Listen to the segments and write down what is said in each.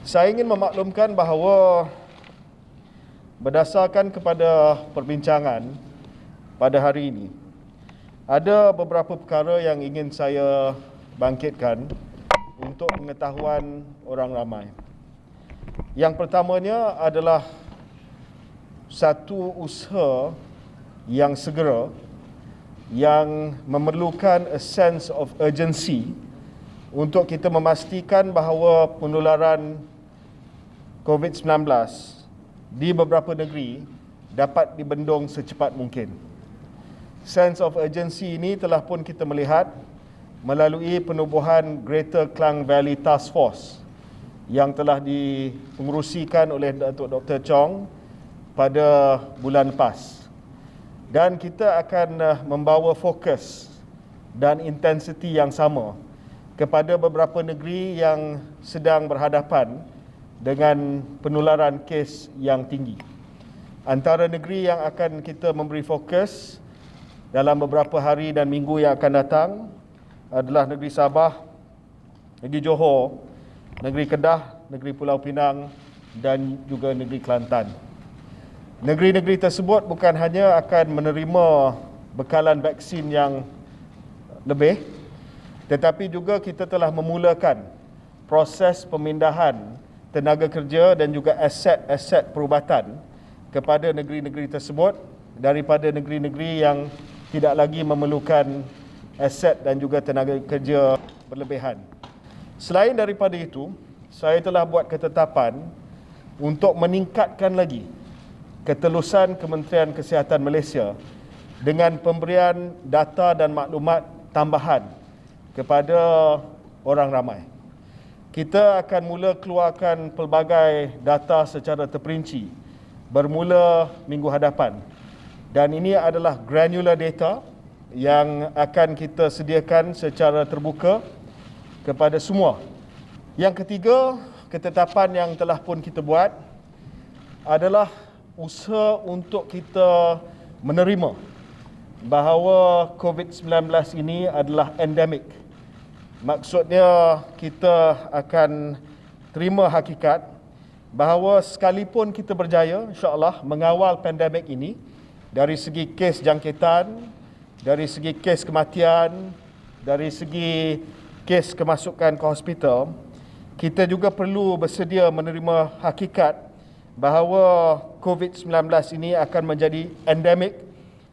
Saya ingin memaklumkan bahawa berdasarkan kepada perbincangan pada hari ini, ada beberapa perkara yang ingin saya bangkitkan untuk pengetahuan orang ramai. Yang pertamanya adalah satu usaha yang segera yang memerlukan a sense of urgency untuk kita memastikan bahawa penularan COVID-19 di beberapa negeri dapat dibendung secepat mungkin. Sense of urgency ini telah pun kita melihat melalui penubuhan Greater Klang Valley Task Force yang telah dipengerusikan oleh Datuk Dr. Chong pada bulan lepas. Dan kita akan membawa fokus dan intensiti yang sama kepada beberapa negeri yang sedang berhadapan dengan penularan kes yang tinggi. Antara negeri yang akan kita memberi fokus dalam beberapa hari dan minggu yang akan datang adalah negeri Sabah, negeri Johor, negeri Kedah, negeri Pulau Pinang dan juga negeri Kelantan. Negeri-negeri tersebut bukan hanya akan menerima bekalan vaksin yang lebih, tetapi juga kita telah memulakan proses pemindahan tenaga kerja dan juga aset-aset perubatan kepada negeri-negeri tersebut daripada negeri-negeri yang tidak lagi memerlukan aset dan juga tenaga kerja berlebihan. Selain daripada itu, saya telah buat ketetapan untuk meningkatkan lagi ketelusan Kementerian Kesihatan Malaysia dengan pemberian data dan maklumat tambahan kepada orang ramai. Kita akan mula keluarkan pelbagai data secara terperinci bermula minggu hadapan. Dan ini adalah granular data yang akan kita sediakan secara terbuka kepada semua. Yang ketiga, ketetapan yang telah pun kita buat adalah usaha untuk kita menerima bahawa COVID-19 ini adalah endemik. Maksudnya kita akan terima hakikat bahawa sekalipun kita berjaya insya-Allah mengawal pandemik ini dari segi kes jangkitan, dari segi kes kematian, dari segi kes kemasukan ke hospital, kita juga perlu bersedia menerima hakikat bahawa COVID-19 ini akan menjadi endemik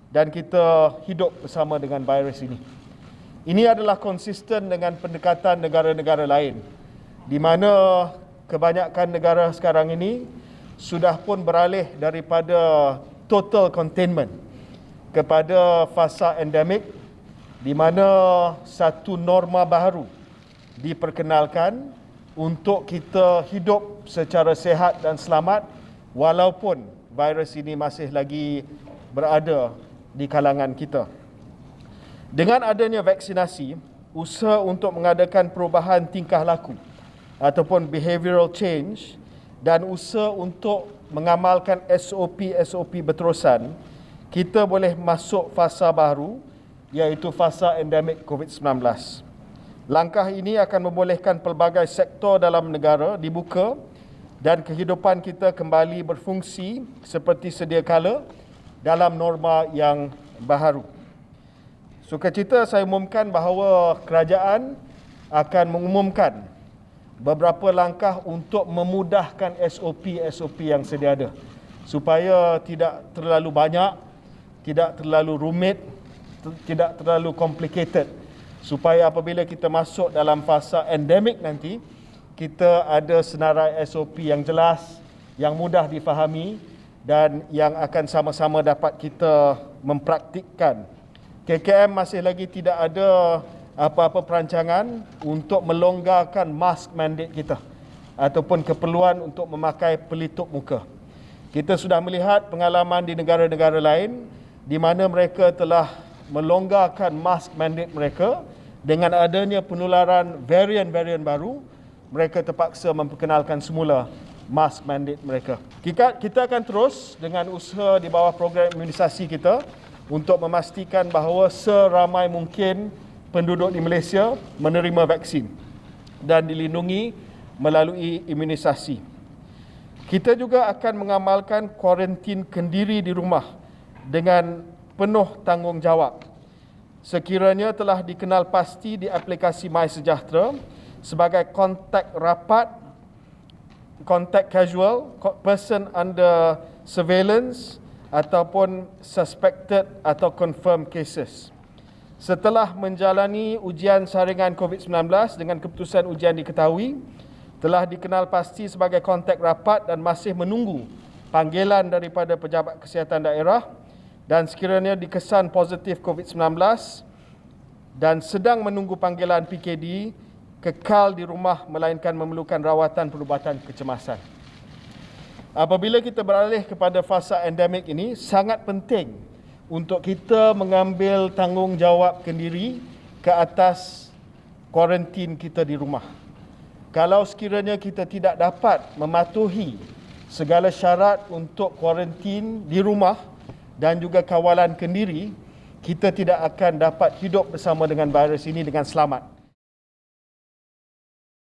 dan kita hidup bersama dengan virus ini. Ini adalah konsisten dengan pendekatan negara-negara lain di mana kebanyakan negara sekarang ini sudah pun beralih daripada total containment kepada fasa endemik di mana satu norma baru diperkenalkan untuk kita hidup secara sihat dan selamat walaupun virus ini masih lagi berada di kalangan kita. Dengan adanya vaksinasi, usaha untuk mengadakan perubahan tingkah laku ataupun behavioral change dan usaha untuk mengamalkan SOP berterusan, kita boleh masuk fasa baru iaitu fasa endemik COVID-19. Langkah ini akan membolehkan pelbagai sektor dalam negara dibuka dan kehidupan kita kembali berfungsi seperti sedia kala dalam norma yang baharu. Sukacita saya umumkan bahawa kerajaan akan mengumumkan beberapa langkah untuk memudahkan SOP yang sedia ada supaya tidak terlalu banyak, tidak terlalu rumit, tidak terlalu complicated, supaya apabila kita masuk dalam fasa endemik nanti, kita ada senarai SOP yang jelas, yang mudah difahami dan yang akan sama-sama dapat kita mempraktikkan. KKM masih lagi tidak ada apa-apa perancangan untuk melonggarkan mask mandate kita ataupun keperluan untuk memakai pelitup muka. Kita sudah melihat pengalaman di negara-negara lain di mana mereka telah melonggarkan mask mandate mereka. Dengan adanya penularan varian-varian baru, mereka terpaksa memperkenalkan semula mask mandate mereka. Kita akan terus dengan usaha di bawah program imunisasi kita untuk memastikan bahawa seramai mungkin penduduk di Malaysia menerima vaksin dan dilindungi melalui imunisasi. Kita juga akan mengamalkan kuarantin kendiri di rumah dengan penuh tanggungjawab. Sekiranya telah dikenal pasti di aplikasi MySejahtera sebagai kontak rapat, kontak casual, person under surveillance ataupun suspected atau confirmed cases. Setelah menjalani ujian saringan COVID-19 dengan keputusan ujian diketahui, telah dikenal pasti sebagai kontak rapat dan masih menunggu panggilan daripada pejabat kesihatan daerah, dan sekiranya dikesan positif COVID-19 dan sedang menunggu panggilan PKD, kekal di rumah melainkan memerlukan rawatan perubatan kecemasan. Apabila kita beralih kepada fasa endemik ini, sangat penting untuk kita mengambil tanggungjawab kendiri ke atas kuarantin kita di rumah. Kalau sekiranya kita tidak dapat mematuhi segala syarat untuk kuarantin di rumah dan juga kawalan kendiri, kita tidak akan dapat hidup bersama dengan virus ini dengan selamat.